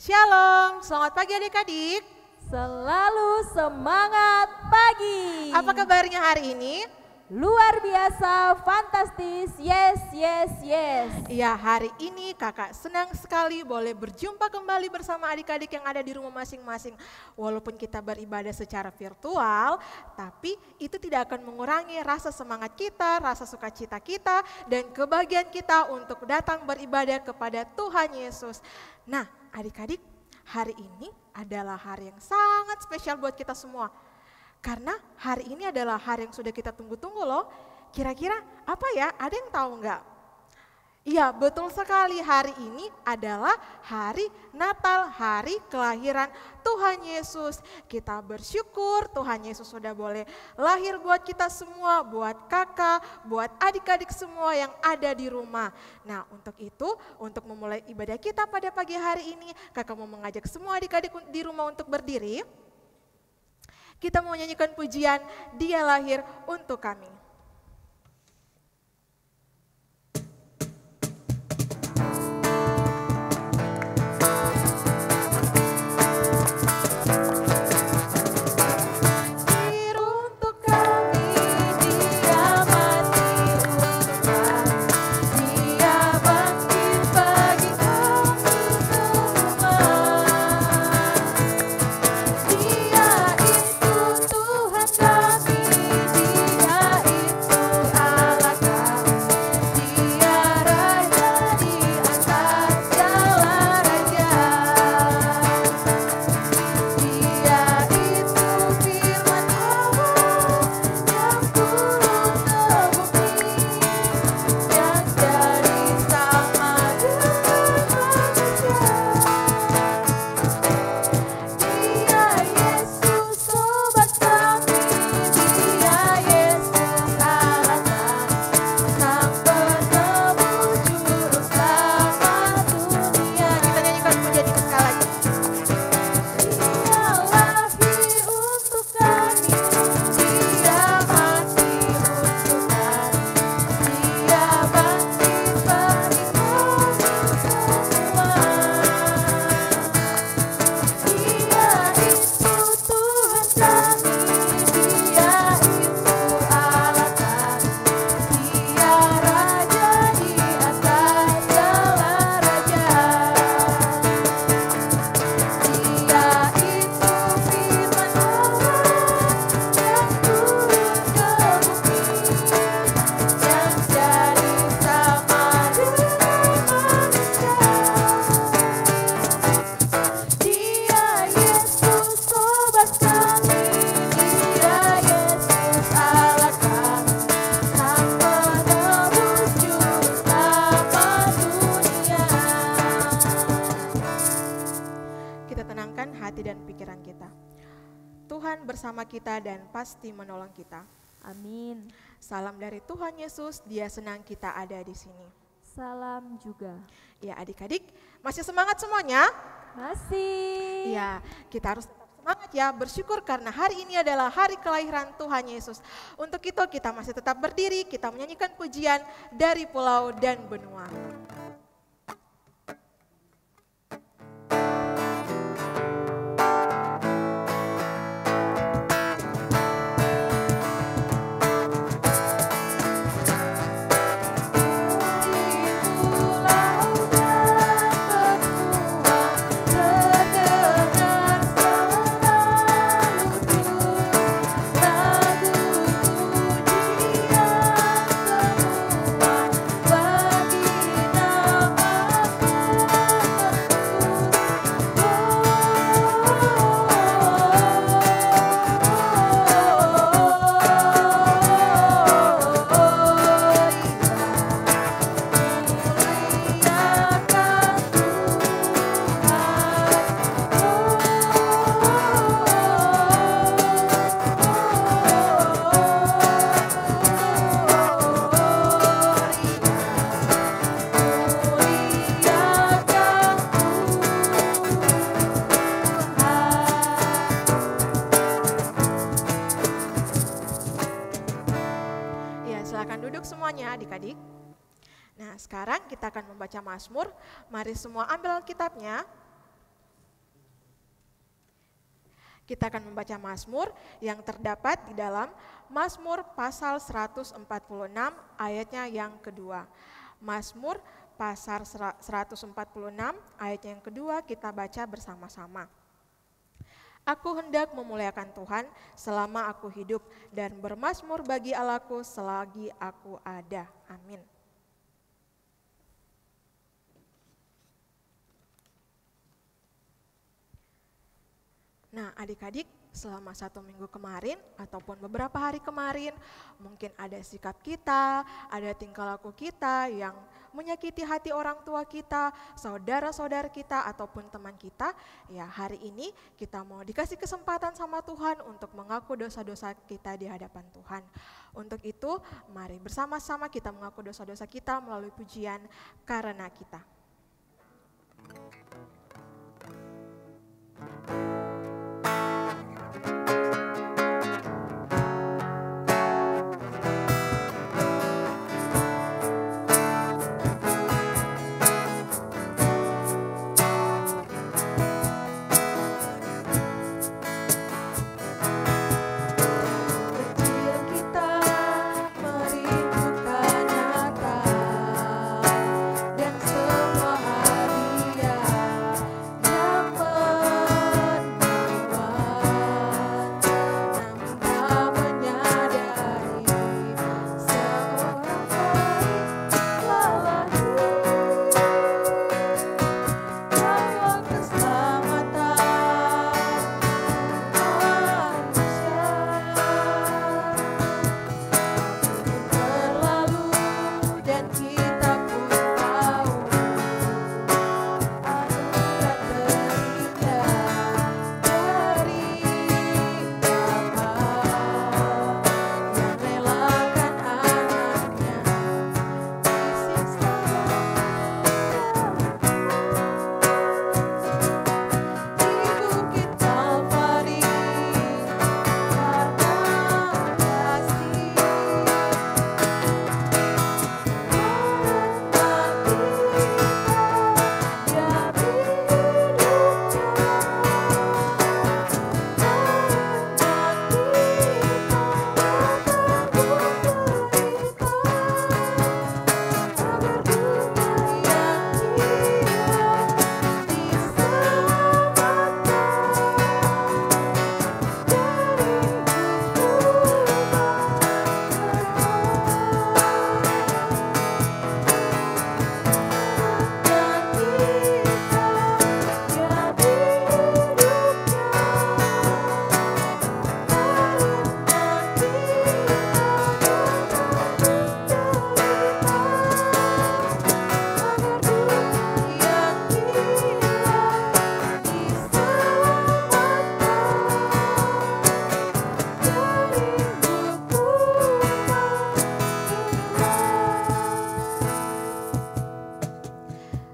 Shalom, selamat pagi adik-adik. Selalu semangat pagi. Apa kabarnya hari ini? Luar biasa, fantastis, yes, yes, yes. Ya, hari ini kakak senang sekali boleh berjumpa kembali bersama adik-adik yang ada di rumah masing-masing. Walaupun kita beribadah secara virtual, tapi itu tidak akan mengurangi rasa semangat kita, rasa sukacita kita, dan kebahagiaan kita untuk datang beribadah kepada Tuhan Yesus. Nah, adik-adik, hari ini adalah hari yang sangat spesial buat kita semua. Karena hari ini adalah hari yang sudah kita tunggu-tunggu loh. Kira-kira apa ya? Ada yang tahu nggak? Iya, betul sekali, hari ini adalah hari Natal, hari kelahiran Tuhan Yesus. Kita bersyukur Tuhan Yesus sudah boleh lahir buat kita semua, buat kakak, buat adik-adik semua yang ada di rumah. Nah, untuk itu, untuk memulai ibadah kita pada pagi hari ini, kakak mau mengajak semua adik-adik di rumah untuk berdiri. Kita mau nyanyikan pujian, Dia lahir untuk kami. Bersama kita dan pasti menolong kita. Amin. Salam dari Tuhan Yesus, Dia senang kita ada di sini. Salam juga. Ya, adik-adik, masih semangat semuanya? Masih. Ya, kita harus tetap semangat ya, bersyukur karena hari ini adalah hari kelahiran Tuhan Yesus. Untuk itu kita masih tetap berdiri, kita menyanyikan pujian dari pulau dan benua. semuanya adik-adik. Nah, sekarang kita akan membaca Mazmur. Mari semua ambil Alkitabnya. Kita akan membaca Mazmur yang terdapat di dalam Mazmur pasal 146 ayatnya yang kedua. Mazmur pasal 146 ayatnya yang kedua kita baca bersama-sama. Aku hendak memuliakan Tuhan selama aku hidup dan bermazmur bagi Allahku selagi aku ada. Amin. Nah, adik-adik, selama 1 minggu kemarin ataupun beberapa hari kemarin, mungkin ada sikap kita, ada tingkah laku kita yang menyakiti hati orang tua kita, saudara-saudara kita ataupun teman kita. Ya, hari ini kita mau dikasih kesempatan sama Tuhan untuk mengaku dosa-dosa kita di hadapan Tuhan. Untuk itu, mari bersama-sama kita mengaku dosa-dosa kita melalui pujian Karena Kita.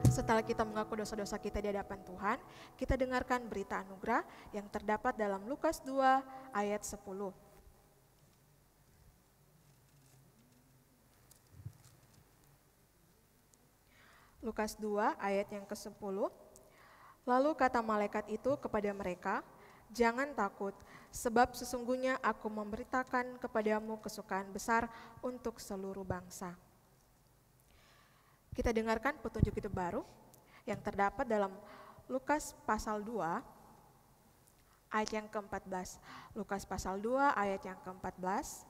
Setelah kita mengaku dosa-dosa kita di hadapan Tuhan, kita dengarkan berita anugerah yang terdapat dalam Lukas 2 ayat 10. Lukas 2 ayat yang ke-10. Lalu kata malaikat itu kepada mereka, "Jangan takut, sebab sesungguhnya aku memberitakan kepadamu kesukaan besar untuk seluruh bangsa." Kita dengarkan petunjuk itu baru yang terdapat dalam Lukas pasal 2 ayat yang ke-14. Lukas pasal 2 ayat yang ke-14.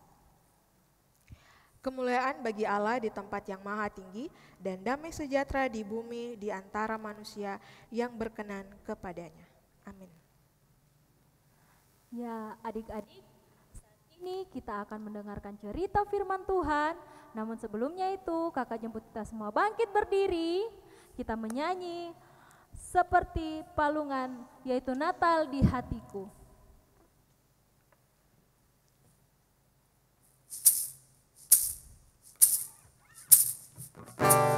Kemuliaan bagi Allah di tempat yang maha tinggi dan damai sejahtera di bumi di antara manusia yang berkenan kepadanya. Amin. Ya, adik-adik, saat ini kita akan mendengarkan cerita firman Tuhan. Namun sebelumnya itu, kakak jemput kita semua bangkit berdiri. Kita menyanyi seperti palungan, yaitu Natal di hatiku. Seperti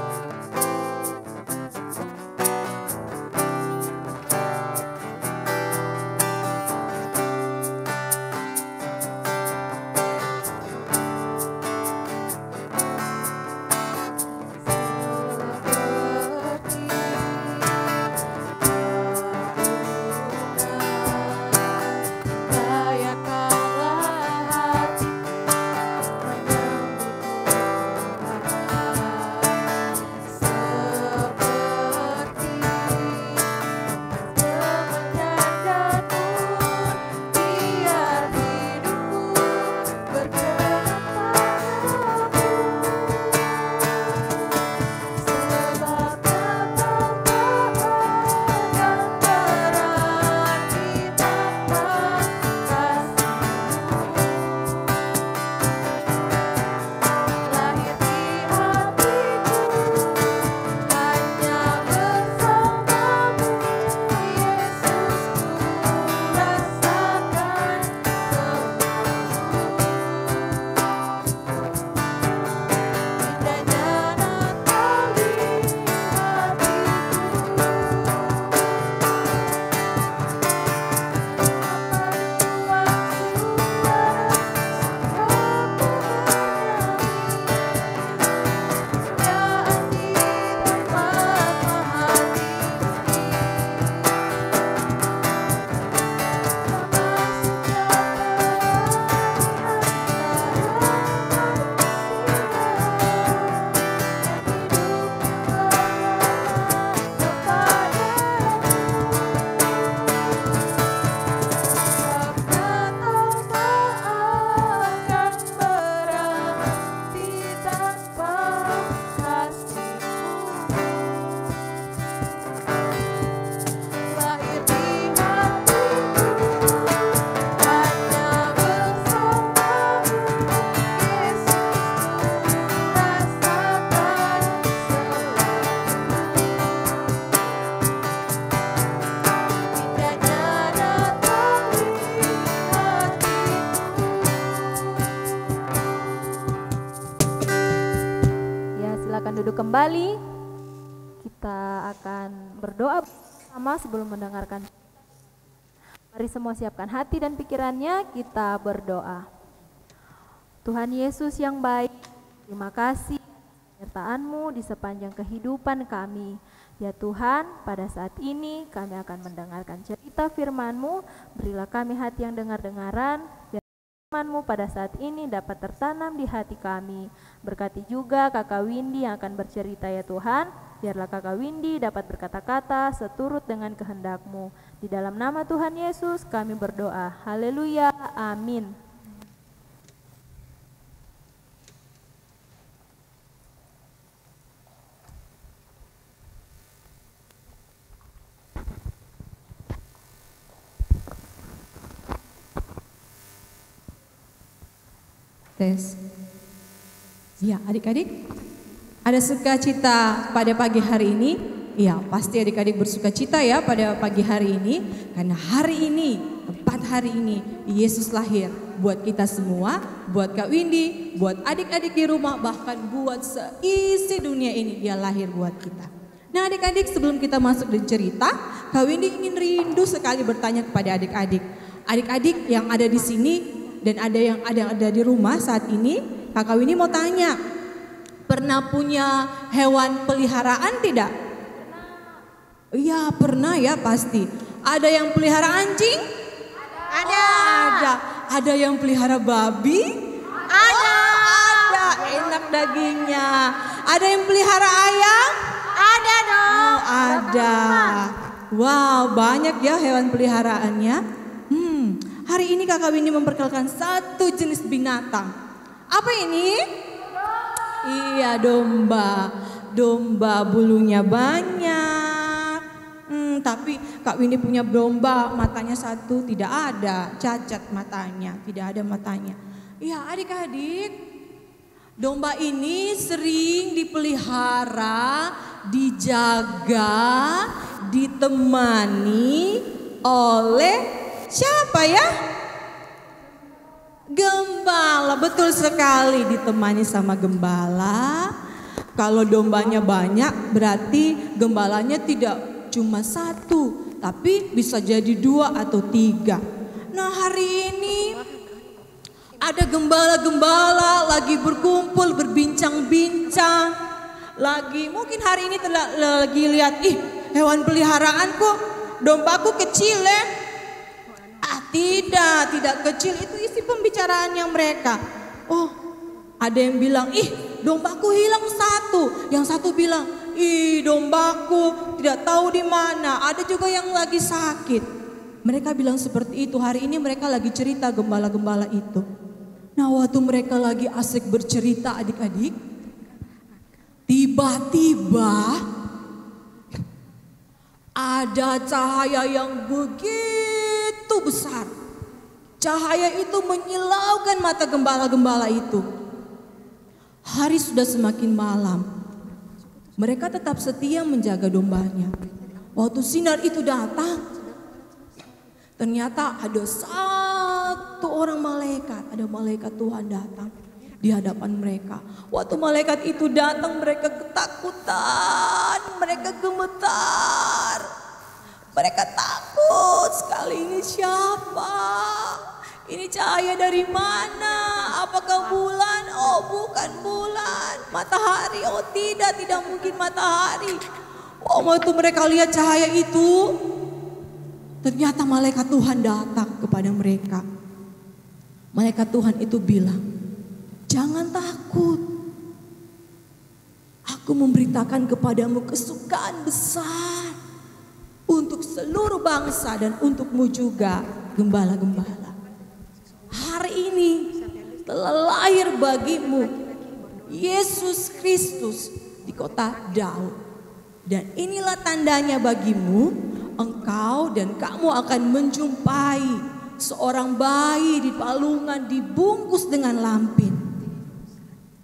kembali. Kita akan berdoa bersama sebelum mendengarkan. Mari semua siapkan hati dan pikirannya, kita berdoa. Tuhan Yesus yang baik, terima kasih penyertaan-Mu di sepanjang kehidupan kami. Ya Tuhan, pada saat ini kami akan mendengarkan cerita firman-Mu. Berilah kami hati yang dengar-dengaran, biar firman-Mu pada saat ini dapat tertanam di hati kami. Berkati juga Kakak Windy yang akan bercerita ya Tuhan. Biarlah Kakak Windy dapat berkata-kata seturut dengan kehendak-Mu. Di dalam nama Tuhan Yesus kami berdoa. Haleluya, amin. Tes. Ya, adik-adik, ada sukacita pada pagi hari ini? Ya, pasti adik-adik bersukacita ya pada pagi hari ini, karena hari ini, tepat hari ini, Yesus lahir buat kita semua, buat Kak Windy, buat adik-adik di rumah, bahkan buat seisi dunia ini, Dia lahir buat kita. Nah adik-adik, sebelum kita masuk di cerita, Kak Windy ingin rindu sekali bertanya kepada adik-adik. Adik-adik yang ada di sini dan ada yang ada di rumah saat ini, Kakak Windy mau tanya, pernah punya hewan peliharaan tidak? Iya pernah ya pasti. Ada yang pelihara anjing? Ada. Ada. Ada yang pelihara babi? Ada. Ada. Enak dagingnya. Ada yang pelihara ayam? Ada dong. Oh, ada. Wow, banyak ya hewan peliharaannya. Hari ini Kakak Windy memperkenalkan satu jenis binatang. Apa ini? Iya, domba. Domba bulunya banyak. Tapi Kak Windy punya domba, matanya satu, tidak ada, cacat matanya, tidak ada matanya. Iya, adik-adik, domba ini sering dipelihara, dijaga, ditemani oleh siapa ya? Gembala, betul sekali, ditemani sama gembala. Kalau dombanya banyak berarti gembalanya tidak cuma satu, tapi bisa jadi 2 atau 3. Nah hari ini ada gembala-gembala lagi berkumpul, berbincang-bincang. Lagi mungkin hari ini lagi lihat, hewan peliharaanku, dombaku kecil ya. Tidak kecil, itu isi pembicaraannya mereka. Oh, ada yang bilang, dombaku hilang satu. Yang satu bilang, dombaku tidak tahu di mana. Ada juga yang lagi sakit. Mereka bilang seperti itu. Hari ini mereka lagi cerita gembala-gembala itu. Nah, waktu mereka lagi asik bercerita adik-adik, tiba-tiba ada cahaya yang begitu besar. Cahaya itu menyilaukan mata gembala-gembala itu. Hari sudah semakin malam. Mereka tetap setia menjaga dombanya. Waktu sinar itu datang, ternyata ada satu orang malaikat, ada malaikat Tuhan datang di hadapan mereka. Waktu malaikat itu datang, mereka ketakutan, mereka gemetar. Mereka takut sekali, ini siapa? Ini cahaya dari mana? Apakah bulan? Oh bukan bulan. Matahari? Oh tidak mungkin matahari. Waktu mereka lihat cahaya itu, ternyata malaikat Tuhan datang kepada mereka. Malaikat Tuhan itu bilang, jangan takut. Aku memberitakan kepadamu kesukaan besar untuk seluruh bangsa dan untukmu juga, gembala-gembala. Hari ini telah lahir bagimu Yesus Kristus di kota Daud. Dan inilah tandanya bagimu, engkau dan kamu akan menjumpai seorang bayi di palungan dibungkus dengan lampin.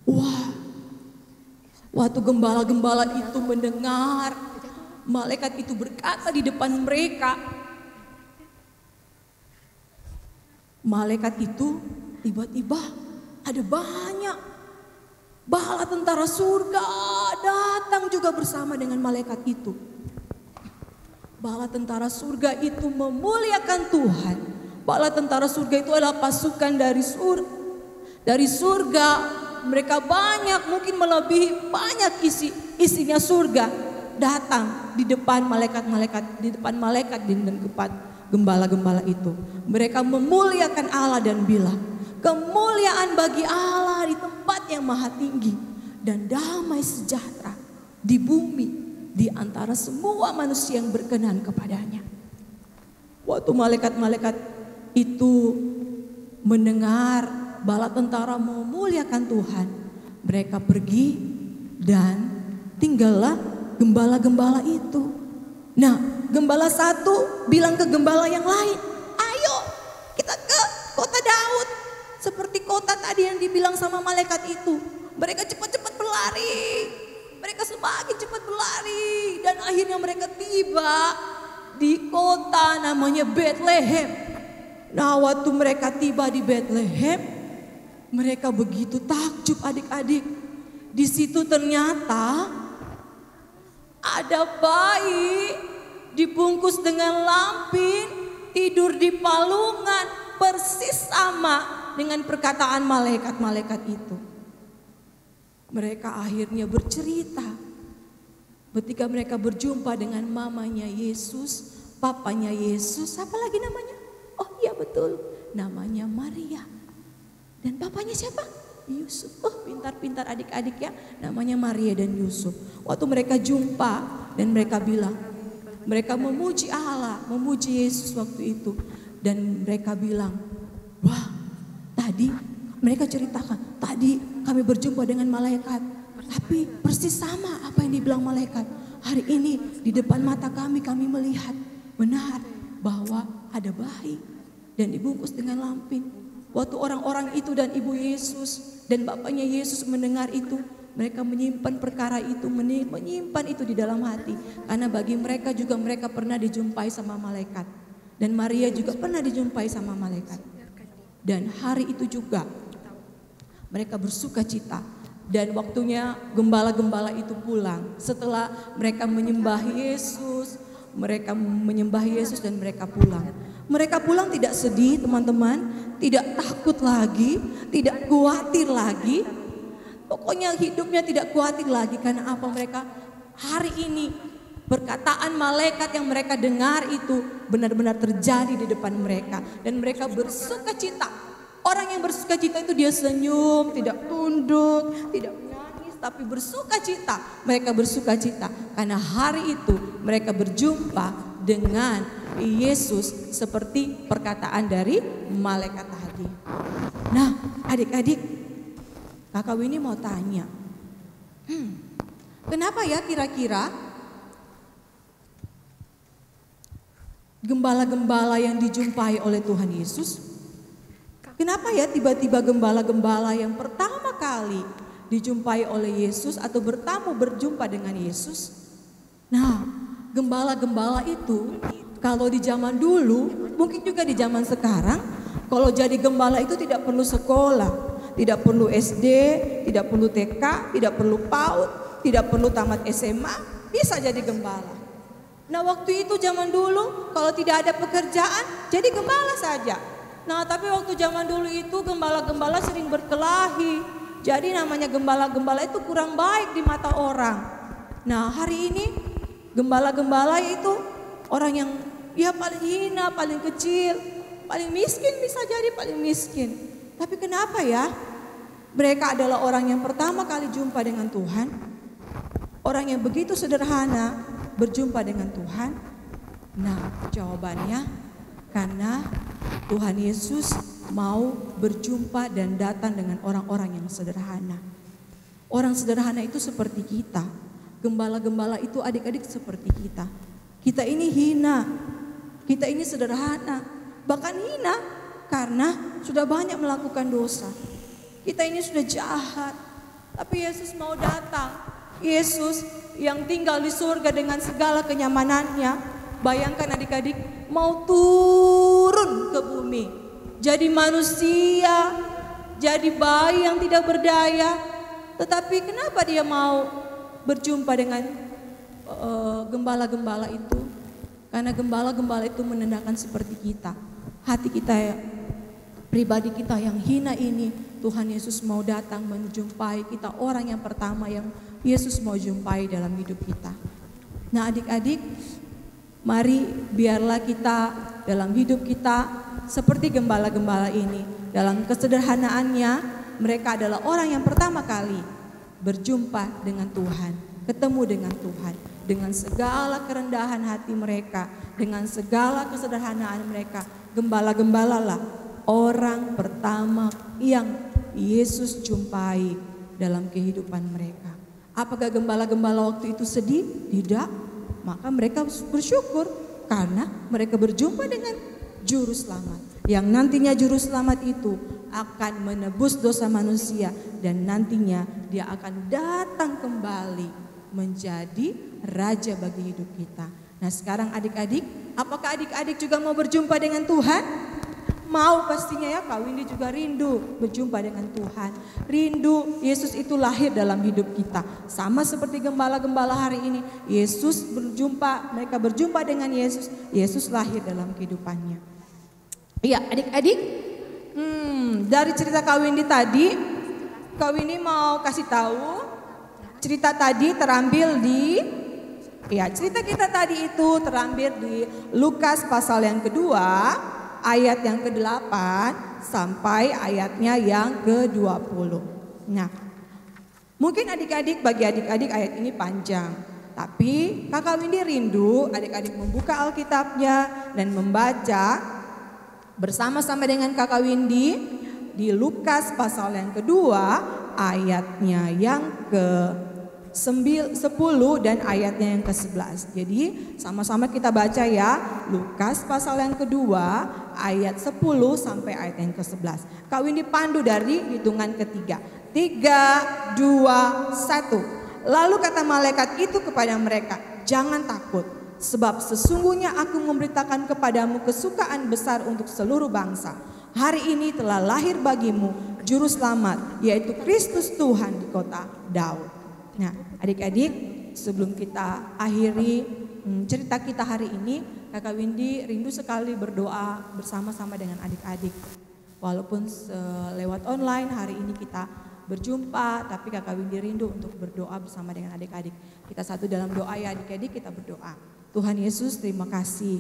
Wah, waktu gembala-gembala itu mendengar, malaikat itu berkata di depan mereka. Malaikat itu tiba-tiba ada banyak bala tentara surga datang juga bersama dengan malaikat itu. Bala tentara surga itu memuliakan Tuhan. Bala tentara surga itu adalah pasukan dari surga. Mereka banyak, mungkin melebihi banyak isinya surga. Datang di depan malaikat-malaikat, di depan malaikat dan depan gembala-gembala itu. Mereka memuliakan Allah dan bilang, kemuliaan bagi Allah di tempat yang maha tinggi, dan damai sejahtera di bumi di antara semua manusia yang berkenan kepadanya. Waktu malaikat-malaikat itu mendengar bala tentara memuliakan Tuhan, mereka pergi dan tinggallah gembala-gembala itu. Nah, gembala satu bilang ke gembala yang lain, ayo kita ke kota Daud. Seperti kota tadi yang dibilang sama malaikat itu. Mereka cepat-cepat berlari. Mereka semakin cepat berlari. Dan akhirnya mereka tiba di kota namanya Bethlehem. Nah, waktu mereka tiba di Bethlehem, mereka begitu takjub adik-adik. Di situ ternyata ada bayi dibungkus dengan lampin, tidur di palungan, persis sama dengan perkataan malaikat-malaikat itu. Mereka akhirnya bercerita. Ketika mereka berjumpa dengan mamanya Yesus, papanya Yesus, apa lagi namanya? Oh iya betul, namanya Maria. Dan papanya siapa? Yusuf. Oh pintar-pintar adik-adik ya, namanya Maria dan Yusuf. Waktu mereka jumpa dan mereka bilang, mereka memuji Allah, memuji Yesus waktu itu. Dan mereka bilang, wah tadi mereka ceritakan, tadi kami berjumpa dengan malaikat, tapi persis sama apa yang dibilang malaikat. Hari ini di depan mata kami melihat benar bahwa ada bayi dan dibungkus dengan lampin. Waktu orang-orang itu dan ibu Yesus dan bapaknya Yesus mendengar itu, mereka menyimpan perkara itu, menyimpan itu di dalam hati. Karena bagi mereka juga mereka pernah dijumpai sama malaikat. Dan Maria juga pernah dijumpai sama malaikat. Dan hari itu juga mereka bersuka cita. Dan waktunya gembala-gembala itu pulang. Setelah mereka menyembah Yesus, dan mereka pulang. Mereka pulang tidak sedih teman-teman, tidak takut lagi, tidak khawatir lagi. Pokoknya hidupnya tidak khawatir lagi. Karena apa? Mereka hari ini perkataan malaikat yang mereka dengar itu benar-benar terjadi di depan mereka. Dan mereka bersuka cita. Orang yang bersuka cita itu dia senyum, tidak tunduk, tidak menangis, tapi bersuka cita. Mereka bersuka cita karena hari itu mereka berjumpa dengan Yesus seperti perkataan dari malaikat tadi. Nah adik-adik, Kakak Winnie mau tanya, kenapa ya kira-kira gembala-gembala yang dijumpai oleh Tuhan Yesus, kenapa ya tiba-tiba gembala-gembala yang pertama kali dijumpai oleh Yesus atau berjumpa dengan Yesus? Nah, gembala-gembala itu kalau di zaman dulu, mungkin juga di zaman sekarang, kalau jadi gembala itu tidak perlu sekolah, tidak perlu SD, tidak perlu TK, tidak perlu PAUD, tidak perlu tamat SMA, bisa jadi gembala. Nah, waktu itu zaman dulu kalau tidak ada pekerjaan, jadi gembala saja. Nah, tapi waktu zaman dulu itu gembala-gembala sering berkelahi. Jadi namanya gembala-gembala itu kurang baik di mata orang. Nah, hari ini gembala-gembala itu orang yang ya paling hina, paling kecil, paling miskin, bisa jadi paling miskin. Tapi kenapa ya? Mereka adalah orang yang pertama kali jumpa dengan Tuhan. Orang yang begitu sederhana berjumpa dengan Tuhan. Nah, jawabannya karena Tuhan Yesus mau berjumpa dan datang dengan orang-orang yang sederhana. Orang sederhana itu seperti kita. Gembala-gembala itu adik-adik seperti kita. Kita ini hina, kita ini sederhana, bahkan hina karena sudah banyak melakukan dosa. Kita ini sudah jahat, tapi Yesus mau datang. Yesus yang tinggal di surga dengan segala kenyamanannya, bayangkan adik-adik, mau turun ke bumi, jadi manusia, jadi bayi yang tidak berdaya. Tetapi kenapa dia mau berjumpa dengan gembala-gembala itu, karena gembala-gembala itu menandakan seperti kita, hati kita ya, pribadi kita yang hina ini, Tuhan Yesus mau datang menjumpai kita, orang yang pertama yang Yesus mau jumpai dalam hidup kita. Nah adik-adik, mari biarlah kita dalam hidup kita seperti gembala-gembala ini. Dalam kesederhanaannya, mereka adalah orang yang pertama kali berjumpa dengan Tuhan, ketemu dengan Tuhan. Dengan segala kerendahan hati mereka, dengan segala kesederhanaan mereka, gembala-gembalalah orang pertama yang Yesus jumpai dalam kehidupan mereka. Apakah gembala-gembala waktu itu sedih? Tidak. Maka mereka bersyukur karena mereka berjumpa dengan juru selamat. Yang nantinya juru selamat itu akan menebus dosa manusia dan nantinya dia akan datang kembali menjadi raja bagi hidup kita. Nah sekarang adik-adik, apakah adik-adik juga mau berjumpa dengan Tuhan? Mau pastinya ya, Kak Windy juga rindu berjumpa dengan Tuhan. Rindu Yesus itu lahir dalam hidup kita. Sama seperti gembala-gembala hari ini, Yesus berjumpa, mereka berjumpa dengan Yesus, Yesus lahir dalam kehidupannya. Iya adik-adik, dari cerita Kak Windy tadi, Kak Windy mau kasih tahu, cerita tadi terambil di, ya cerita kita tadi itu terambil di Lukas pasal yang kedua, ayat yang ke-8 sampai ayatnya yang ke-20. Nah, mungkin adik-adik, bagi adik-adik ayat ini panjang, tapi Kakak Windy rindu adik-adik membuka Alkitabnya dan membaca bersama-sama dengan Kakak Windy di Lukas pasal yang kedua, ayatnya yang ke-10 dan ayatnya yang ke-11. Jadi sama-sama kita baca ya, Lukas pasal yang kedua ayat 10 sampai ayat yang ke-11. Kak Windy pandu dari hitungan ketiga. 3, 2, 1. Lalu kata malaikat itu kepada mereka, jangan takut, sebab sesungguhnya aku memberitakan kepadamu kesukaan besar untuk seluruh bangsa. Hari ini telah lahir bagimu juru selamat, yaitu Kristus Tuhan di kota Daud. Nah adik-adik, sebelum kita akhiri cerita kita hari ini, Kakak Windy rindu sekali berdoa bersama-sama dengan adik-adik. Walaupun lewat online hari ini kita berjumpa, tapi Kakak Windy rindu untuk berdoa bersama dengan adik-adik. Kita satu dalam doa ya adik-adik, kita berdoa. Tuhan Yesus, terima kasih.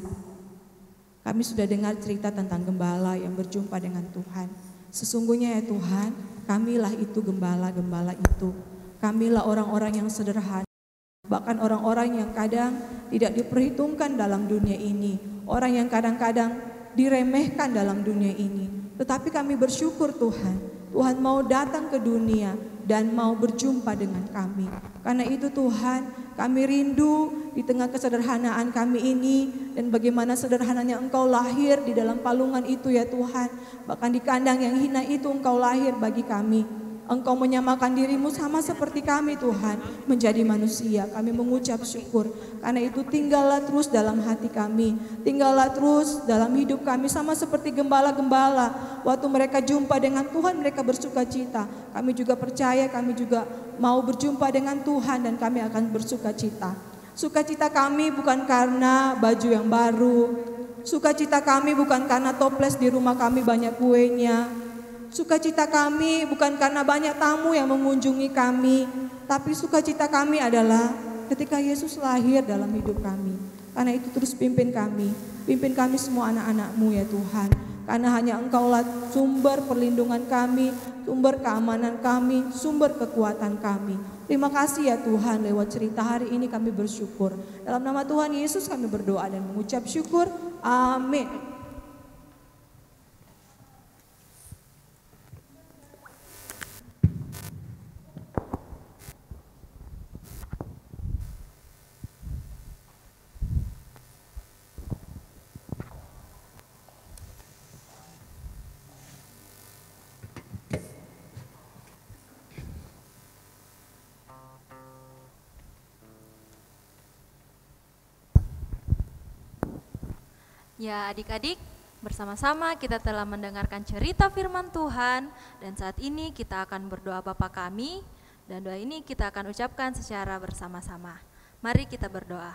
Kami sudah dengar cerita tentang gembala yang berjumpa dengan Tuhan. Sesungguhnya ya Tuhan, kamilah itu gembala-gembala itu. Kamilah orang-orang yang sederhana, bahkan orang-orang yang kadang tidak diperhitungkan dalam dunia ini. Orang yang kadang-kadang diremehkan dalam dunia ini. Tetapi kami bersyukur Tuhan, Tuhan mau datang ke dunia dan mau berjumpa dengan kami. Karena itu Tuhan, kami rindu di tengah kesederhanaan kami ini dan bagaimana sederhananya Engkau lahir di dalam palungan itu ya Tuhan. Bahkan di kandang yang hina itu Engkau lahir bagi kami. Engkau menyamakan dirimu sama seperti kami Tuhan, menjadi manusia. Kami mengucap syukur. Karena itu tinggallah terus dalam hati kami, tinggallah terus dalam hidup kami sama seperti gembala-gembala. Waktu mereka jumpa dengan Tuhan mereka bersuka cita. Kami juga percaya, kami juga mau berjumpa dengan Tuhan dan kami akan bersuka cita. Sukacita kami bukan karena baju yang baru, sukacita kami bukan karena toples di rumah kami banyak kuenya. Sukacita kami bukan karena banyak tamu yang mengunjungi kami, tapi sukacita kami adalah ketika Yesus lahir dalam hidup kami. Karena itu terus pimpin kami semua anak-anak-Mu ya Tuhan. Karena hanya Engkaulah sumber perlindungan kami, sumber keamanan kami, sumber kekuatan kami. Terima kasih ya Tuhan, lewat cerita hari ini kami bersyukur. Dalam nama Tuhan Yesus kami berdoa dan mengucap syukur. Amin. Ya adik-adik, bersama-sama kita telah mendengarkan cerita firman Tuhan dan saat ini kita akan berdoa Bapa kami. Dan doa ini kita akan ucapkan secara bersama-sama. Mari kita berdoa.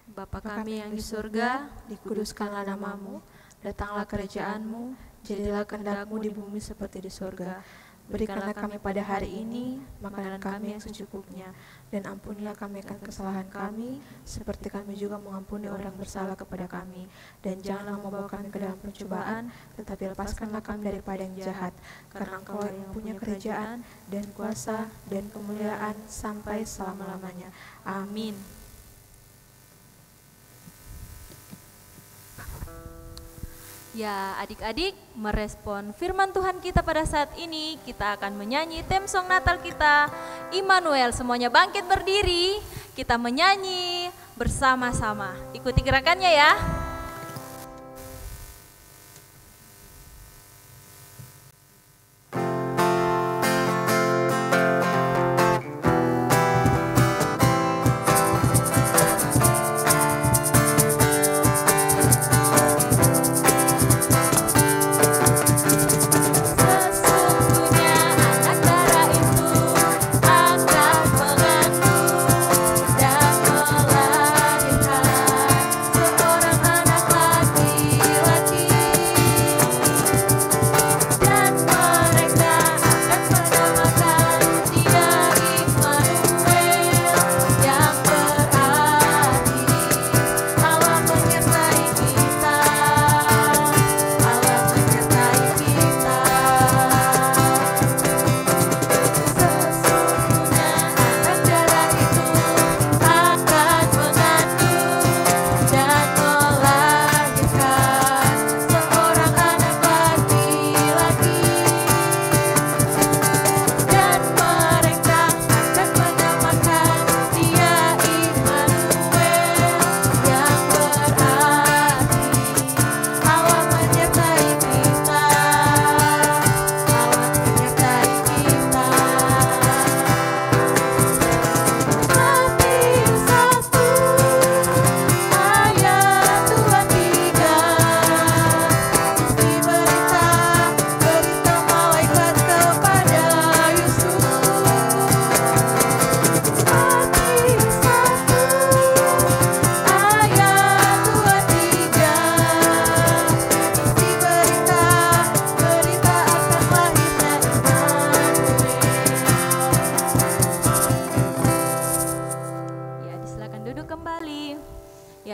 Bapa kami yang di surga, dikuduskanlah namamu, datanglah kerajaan-Mu, jadilah kehendak-Mu di bumi seperti di surga. Berikanlah kami pada hari ini makanan kami yang secukupnya, dan ampunilah kami akan kesalahan kami, seperti kami juga mengampuni orang bersalah kepada kami. Dan janganlah membawa kami ke dalam pencobaan, tetapi lepaskanlah kami daripada yang jahat, karena Engkau yang punya kerajaan, dan kuasa, dan kemuliaan, sampai selama-lamanya. Amin. Ya, adik-adik, merespon firman Tuhan kita pada saat ini, kita akan menyanyi theme song Natal kita, Immanuel. Semuanya bangkit berdiri, kita menyanyi bersama-sama. Ikuti gerakannya ya.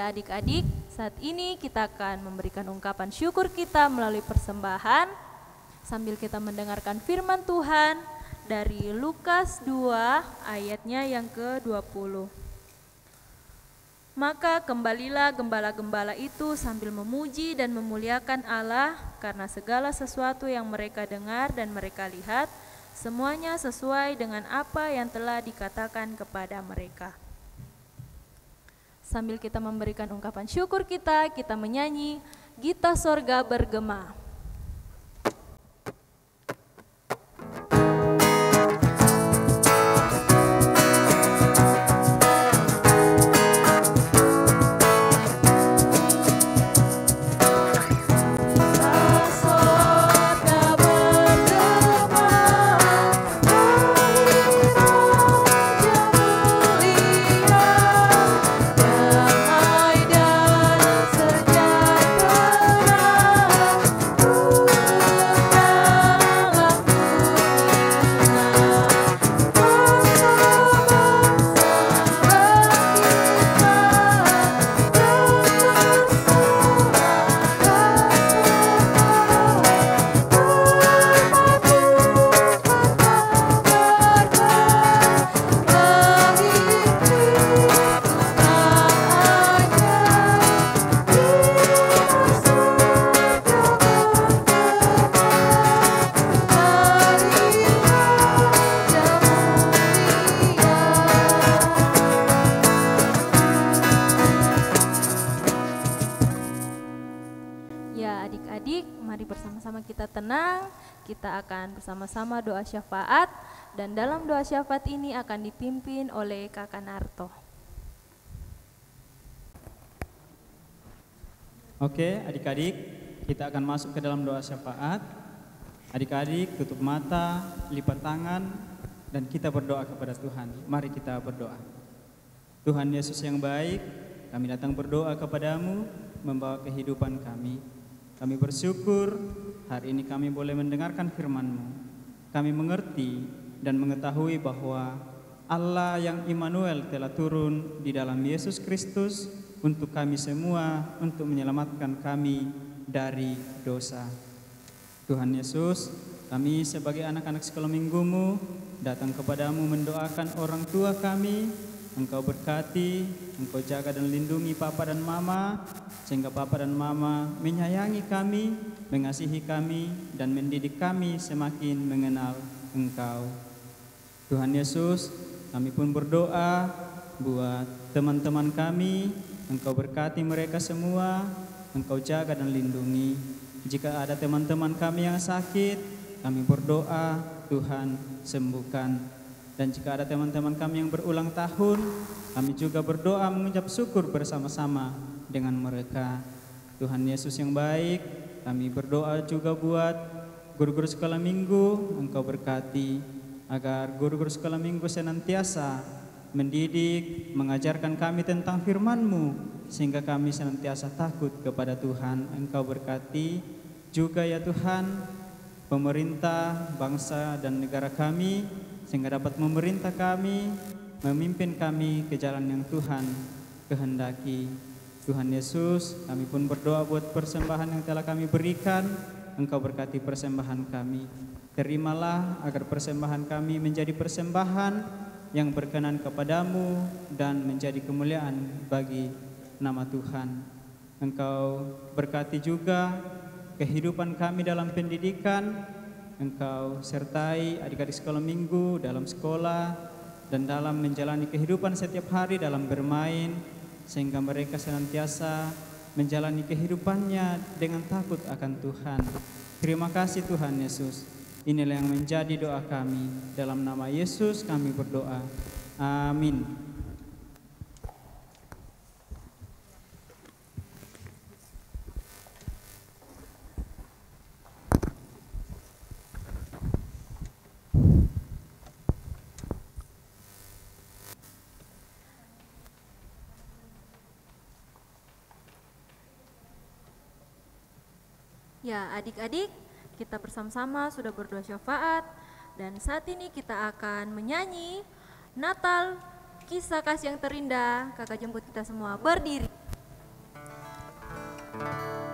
Adik-adik, saat ini kita akan memberikan ungkapan syukur kita melalui persembahan sambil kita mendengarkan firman Tuhan dari Lukas 2 ayatnya yang ke-20. Maka kembalilah gembala-gembala itu sambil memuji dan memuliakan Allah karena segala sesuatu yang mereka dengar dan mereka lihat, semuanya sesuai dengan apa yang telah dikatakan kepada mereka. Sambil kita memberikan ungkapan syukur kita menyanyi Gita Sorga Bergema. Kita akan bersama-sama doa syafaat, dan dalam doa syafaat ini akan dipimpin oleh Kakak Narto. Oke, adik-adik, kita akan masuk ke dalam doa syafaat. Adik-adik tutup mata, lipat tangan, dan kita berdoa kepada Tuhan. Mari kita berdoa. Tuhan Yesus yang baik, kami datang berdoa kepadamu, membawa kehidupan kami. Kami bersyukur hari ini kami boleh mendengarkan firman-Mu. Kami mengerti dan mengetahui bahwa Allah yang Immanuel telah turun di dalam Yesus Kristus untuk kami semua, untuk menyelamatkan kami dari dosa. Tuhan Yesus, kami sebagai anak-anak sekolah minggu-Mu datang kepadamu mendoakan orang tua kami. Engkau berkati, Engkau jaga dan lindungi Papa dan Mama, sehingga Papa dan Mama menyayangi kami, mengasihi kami, dan mendidik kami semakin mengenal Engkau. Tuhan Yesus, kami pun berdoa buat teman-teman kami, Engkau berkati mereka semua, Engkau jaga dan lindungi. Jika ada teman-teman kami yang sakit, kami berdoa, Tuhan sembuhkan. Dan jika ada teman-teman kami yang berulang tahun, kami juga berdoa mengucap syukur bersama-sama dengan mereka. Tuhan Yesus yang baik, kami berdoa juga buat guru-guru sekolah minggu, Engkau berkati agar guru-guru sekolah minggu senantiasa mendidik, mengajarkan kami tentang firman-Mu, sehingga kami senantiasa takut kepada Tuhan. Engkau berkati juga ya Tuhan pemerintah, bangsa dan negara kami, sehingga dapat memerintah kami, memimpin kami ke jalan yang Tuhan kehendaki. Tuhan Yesus, kami pun berdoa buat persembahan yang telah kami berikan. Engkau berkati persembahan kami. Terimalah agar persembahan kami menjadi persembahan yang berkenan kepadamu dan menjadi kemuliaan bagi nama Tuhan. Engkau berkati juga kehidupan kami dalam pendidikan. Engkau sertai adik-adik sekolah minggu dalam sekolah dan dalam menjalani kehidupan setiap hari dalam bermain, sehingga mereka senantiasa menjalani kehidupannya dengan takut akan Tuhan. Terima kasih Tuhan Yesus. Inilah yang menjadi doa kami. Dalam nama Yesus kami berdoa. Amin. Ya, adik-adik, kita bersama-sama sudah berdoa syafaat dan saat ini kita akan menyanyi Natal, kisah kasih yang terindah. Kakak jemput kita semua berdiri. Thank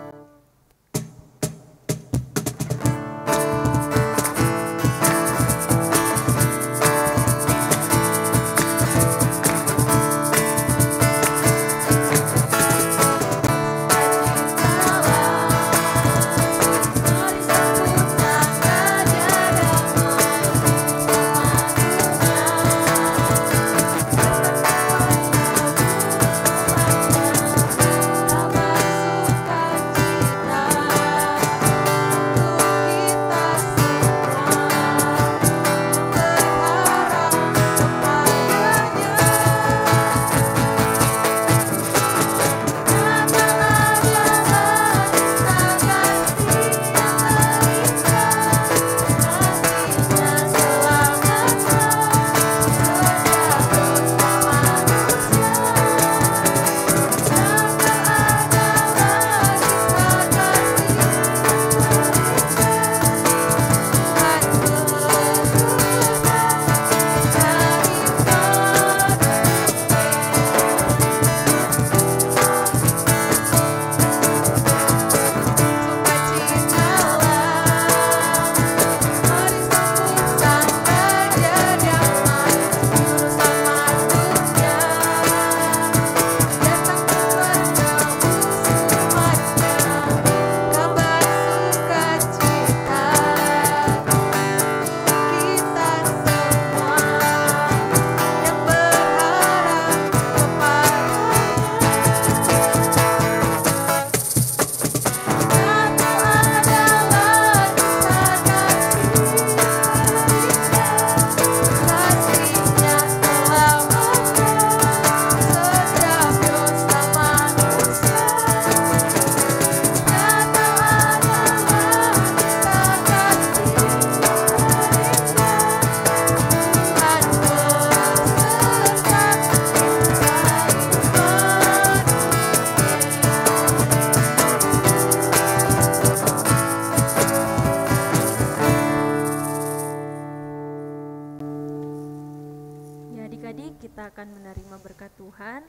kita akan menerima berkat Tuhan.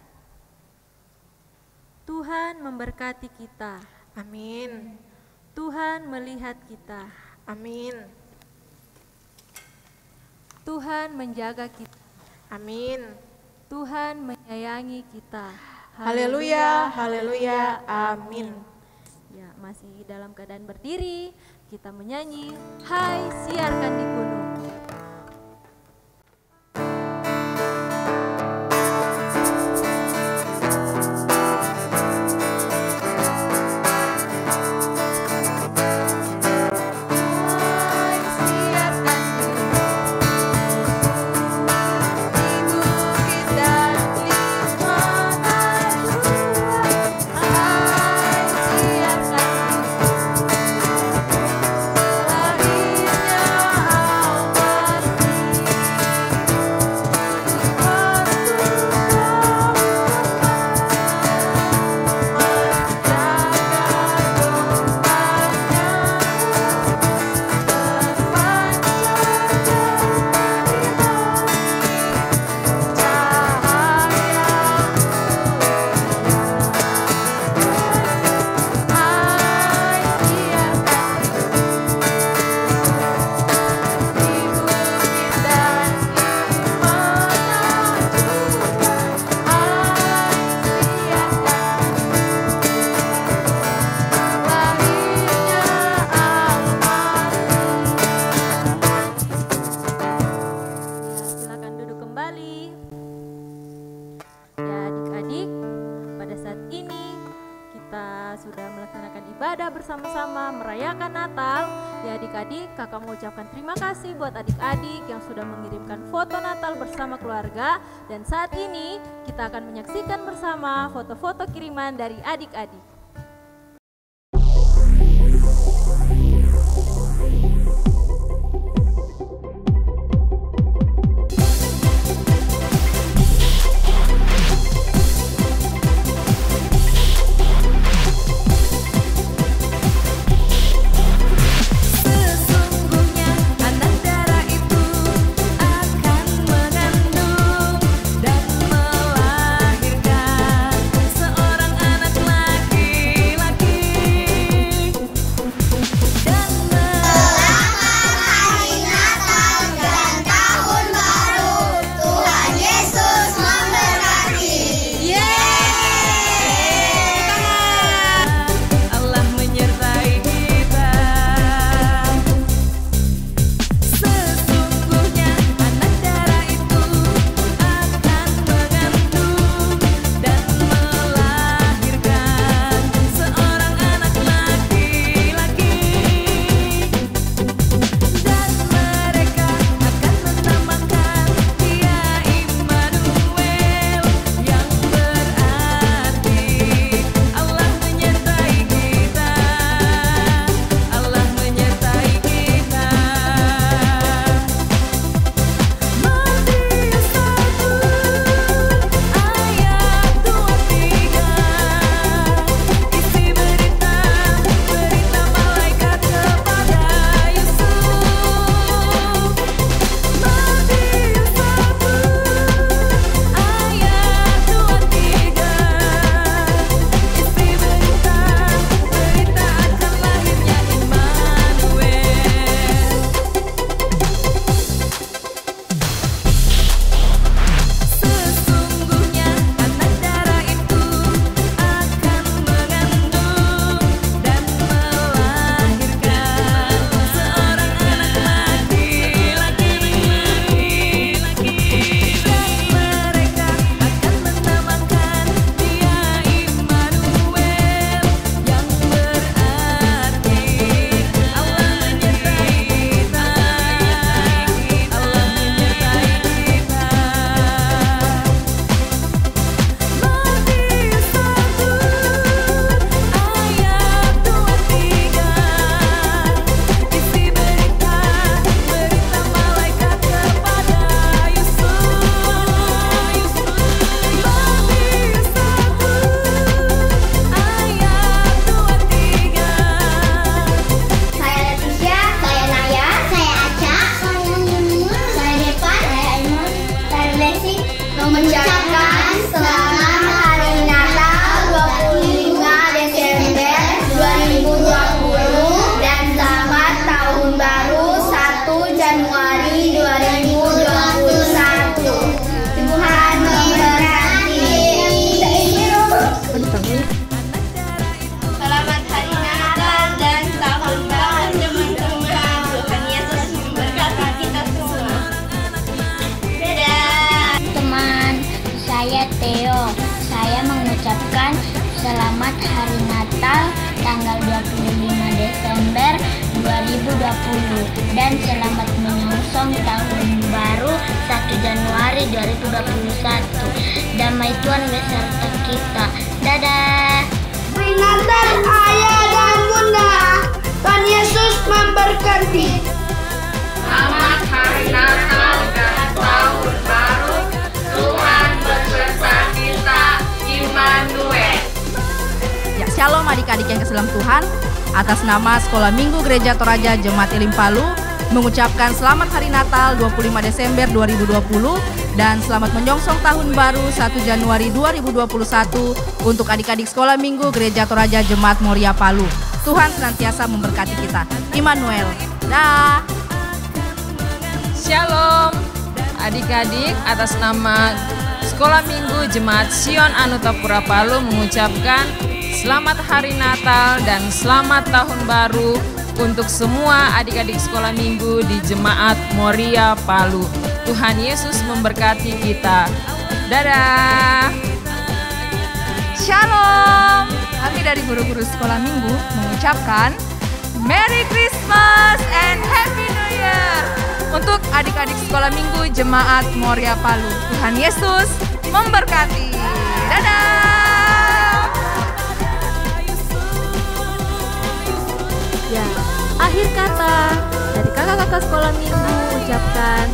Tuhan memberkati kita. Amin. Tuhan melihat kita. Amin. Tuhan menjaga kita. Amin. Tuhan menyayangi kita. Haleluya, haleluya, amin. Ya, masih dalam keadaan berdiri, kita menyanyi, Hai siarkan di gunung. Bersama-sama merayakan Natal. Ya adik-adik, kakak mau ucapkan terima kasih buat adik-adik yang sudah mengirimkan foto Natal bersama keluarga. Dan saat ini kita akan menyaksikan bersama foto-foto kiriman dari adik-adik. Seorang anak laki dan selamat menyongsong tahun baru 1 Januari 2021. Damai Tuhan beserta kita. Dadah. Peringatan ayah dan bunda, Tuhan Yesus memberkati. Selamat Hari Natal dan Tahun Baru. Tuhan beserta kita, Immanuel. Ya, shalom adik-adik yang keselam Tuhan. Atas nama Sekolah Minggu Gereja Toraja Jemaat Elim Palu mengucapkan selamat Hari Natal 25 Desember 2020 dan selamat menyongsong tahun baru 1 Januari 2021 untuk adik-adik Sekolah Minggu Gereja Toraja Jemaat Moria Palu. Tuhan senantiasa memberkati kita. Immanuel. Dah. Shalom adik-adik, atas nama Sekolah Minggu Jemaat Sion Anutapura Palu mengucapkan selamat Hari Natal dan selamat Tahun Baru untuk semua adik-adik sekolah minggu di Jemaat Moria Palu. Tuhan Yesus memberkati kita. Dadah. Shalom. Kami dari guru-guru sekolah minggu mengucapkan Merry Christmas and Happy New Year untuk adik-adik sekolah minggu Jemaat Moria Palu. Tuhan Yesus memberkati. Dadah. Ya, akhir kata dari kakak-kakak sekolah minggu ucapkan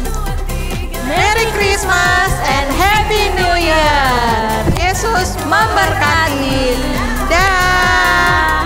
Merry Christmas and Happy New Year. Yesus memberkati. Dah.